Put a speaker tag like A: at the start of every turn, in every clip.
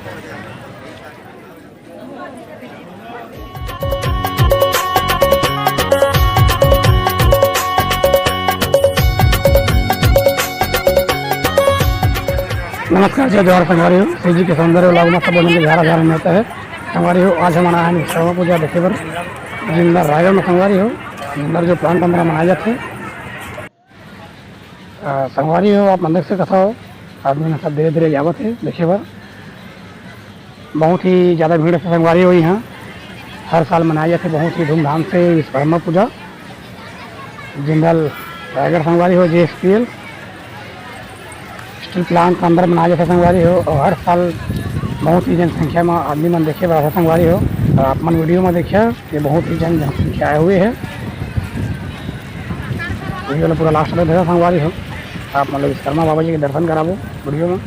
A: नमस्कार जय जवाहर संगवारी हो श्री जी के सौंदर्य लाभ मत बोलने के झारा झारा में होता है संगवारी हो। आज हम आए हैं विश्वकर्मा पूजा देखे पर जिंदर रायगढ़ में संगवारी हो जिंदर जो प्लांट हमारा मनाए जाते हैं संगवारी हो। आप मंदिर से कथा हो आदमी में सब धीरे धीरे जावत है देखे पर बहुत ही ज़्यादा भीड़ से संगवारी हो। यहाँ हर साल मनाई जाती है बहुत ही धूमधाम से विश्वकर्मा पूजा जिंदल रायगढ़ संगवारी हो JSPL स्टील प्लांट के अंदर मनाया जाता संगवारी हो। और हर साल बहुत ही जनसंख्या में आदमी मन देखे बड़ा संगवारी हो। और आप मन वीडियो में देखिए कि बहुत ही जनसंख्या आए हुए है। वीडियो में पूरा लास्ट में देखा संगवारी हो। आप मतलब विश्वकर्मा बाबा जी के दर्शन कराबो वीडियो में।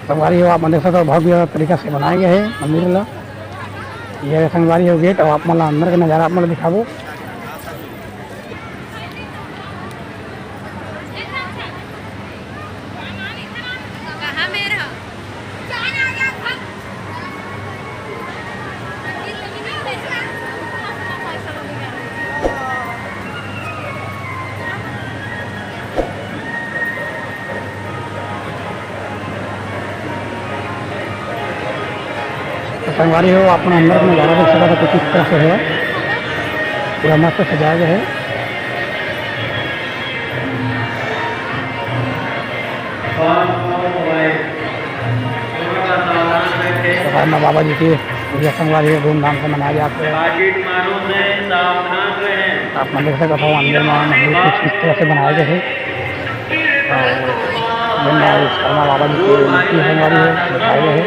A: संगवारी हो आप मंदिर से तो भव्य तरीका से बनाए गए हैं मंदिर ला। यह संगवारी हो गेट और आप मतलब अंदर का नज़ारा आप मतलब दिखाबो। संगवारी हो अपना अंदर में नज़ारा देख सकता था कुछ इस तरह से है पूरा मस्त सजाया गया है। विश्वकर्मा बाबा जी की पूजा संगवारी हो धूमधाम से मनाया जाता है। आप मंदिर से कथा अंदर में मंदिर कुछ इस तरह से बनाए गए हैं। विश्वकर्मा बाबा जी की मूर्ति संगवारी है दिखाए गए हैं।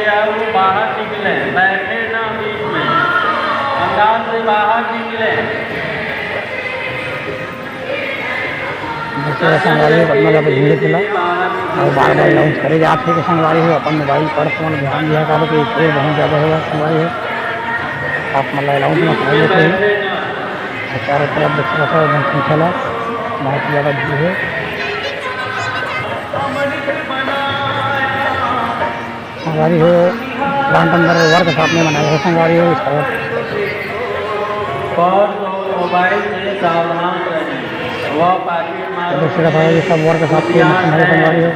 A: संगवारी हो अपना ज़्यादा भीड़ चला और बार बार लॉन्च करे जाते कि संगवारी हो अपन मोबाइल पर फोन ध्यान दिया करो कि इसलिए बहुत ज़्यादा होगा संगवारी हो। आप मतलब अलाउंस में खड़े होते हैं चारों तरफ देख सकते हो जनसंख्या बहुत ज़्यादा भीड़ है। संगवारी हो प्लांट अंदर वर्क साथ में बनाया है संगवारी हो। इसका
B: मोबाइल से सावधान रहें वह
A: दूसरा था ये सब वर्क साथ के मशीन है संगवारी हो।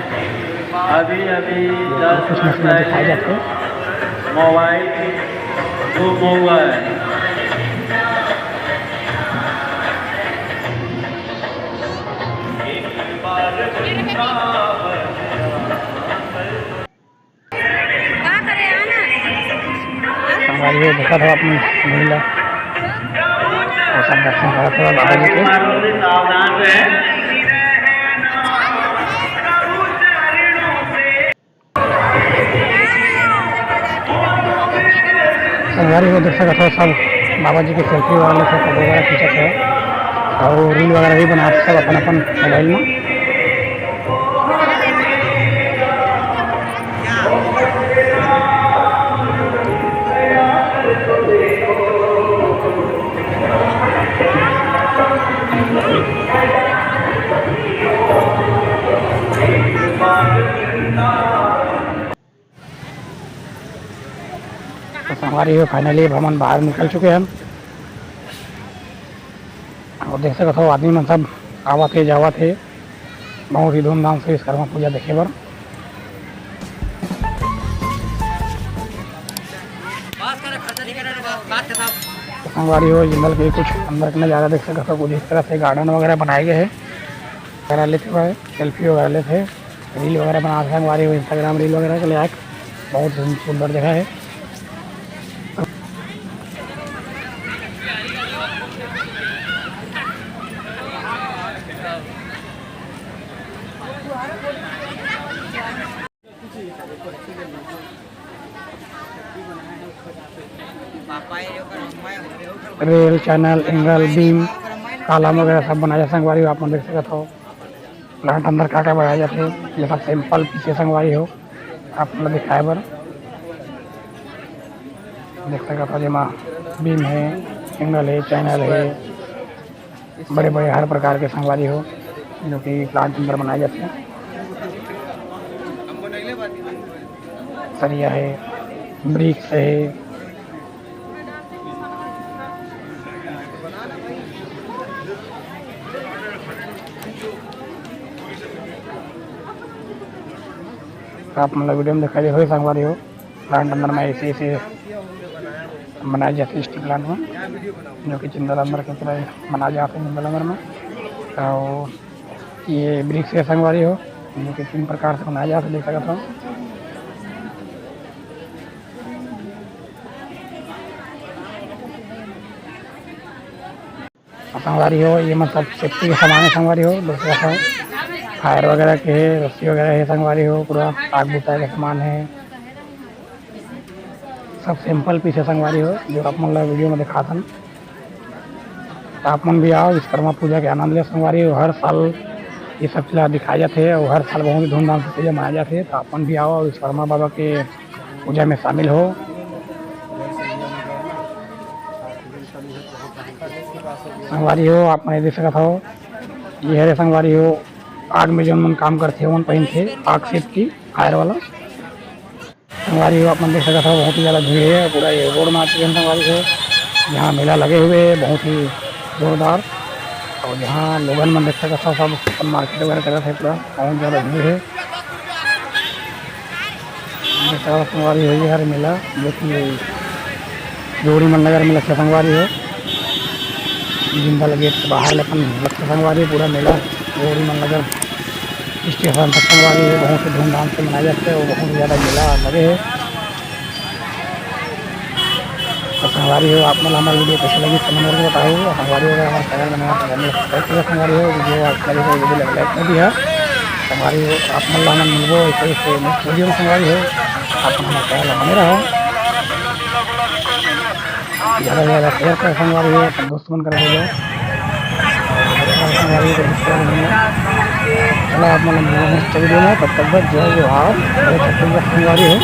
B: अभी
A: कुछ मशीन दिखाई जाते हैं
B: मोबाइल गुम हुआ है।
A: संगवारी हो देखा था अपनी महिला और सब दर्शन करा था बाबा जी के। संगवारी हो देख सकता था सब बाबा जी के सेल्फी वगैरह से फोटो वगैरह खींचा था और रील वगैरह भी बनाते सब अपन अपन मोबाइल में। तो संगवारी हो फाइनली भ्रमण बाहर निकल चुके हैं हम और देख सकते हो आदमी में सब आवा थे जावा थे बहुत ही धूमधाम से विश्वकर्मा पूजा देखे पर। संगवारी हो जिंदल के कुछ अंदर का नज़ारा देख सकते हो कुछ इस तरह से गार्डन वगैरह बनाए गए हैं वगैरह लेते हुए सेल्फी वगैरह लेते रील वगैरह बनाते हैं। संगवारी हो इंस्टाग्राम रील वगैरह के लिए बहुत सुंदर जगह है। Rail channel angle beam column वगैरह सब बनाया संगवारी हो। आप देख सकते हो प्लांट अंदर क्या क्या बनाया जाते हैं ये सब सिंपल पीछे संगवारी हो आप मतलब दिखाए बर देख सकते हो जमा बीम है एंगल है चैनल है बड़े बड़े हर प्रकार के संगवारी हो जो कि प्लांट अंदर बनाए जाते हैं। सरिया है, ब्रिक्स है, आप मतलब वीडियो में दिखाई दे हुए संगवारी हो प्लांट अंदर में ऐसे बनाए जाते स्टील प्लांट में, जो कि जिंदल अंदर की तरह बनाए जाते हैं जिंदल अंदर में। और ये ब्रिक्स के संगवारी हो, जो कि 3 प्रकार से बनाया जाता है, देख सकता हूँ। संगवारी हो ये मतलब सेफ्टी के सामान है संगवारी हो, देख सकता हूँ। फायर वगैरह के है, रस्सी वगैरह है संगवारी हो, पूरा आग बुझाने का सामान है, सब सिंपल पीस है संगवारी हो, जो आप मतलब वीडियो में दिखा था। आप मन भी आओ विश्वकर्मा पूजा के आनंद ले संगवारी हो। हर साल ये सब चीज़ दिखाए जाते हैं और हर साल बहुत ही धूमधाम से पूजा मनाए जाते हैं। तो आप मन भी आओ विश्वकर्मा बाबा के पूजा में शामिल हो। संगवारी हो आप मैं देख सकता हो, ये हरे संगवारी हो आग में जो मन काम करते हैं पहन थे आग सेप की फायर वाला संगवारी हो। आप मन देख सकता हो बहुत ही ज़्यादा भीड़ है, पूरा ये रोड में आती है संगवारी हो। यहाँ मेला लगे हुए है बहुत ही जोरदार, और यहाँ लोगन मन देख सकता हो सब सुपर मार्केट वगैरह करते हैं, पूरा बहुत ज़्यादा भीड़ है। संगवारी हो ये हर मेला जो कि जोड़ी मन नगर में लक्ष्य संगवारी हो, जिंदल गेट के बाहर लेकिन लक्ष्य संगवारी पूरा मेला जोड़ी मन नगर स्टेशन तक संगवारी है, बहुत ही धूमधाम से मनाया जाता है और बहुत ही ज़्यादा मेला लगे है। तो संगवारी हो आप मतलब हमारी वीडियो कैसे लगी कमेंट करके बताओ। संगवारी हो हमारे चैनल बनाया तो चैनल सब्सक्राइब किया संगवारी हो, वीडियो अच्छा लगे तो वीडियो लाइक कर दिया संगवारी हो। आप मतलब हमें मिलबो ऐसे नेक्स्ट वीडियो में संगवारी हो, आप हमारे चैनल बने रहो, ज़्यादा से ज़्यादा शेयर कर संगवारी हो, अपने दोस्त बन कर भेजो संगवारी को। चलो आप मतलब नेक्स्ट वीडियो में, तब तक बस जय जोहार, संगवारी हो।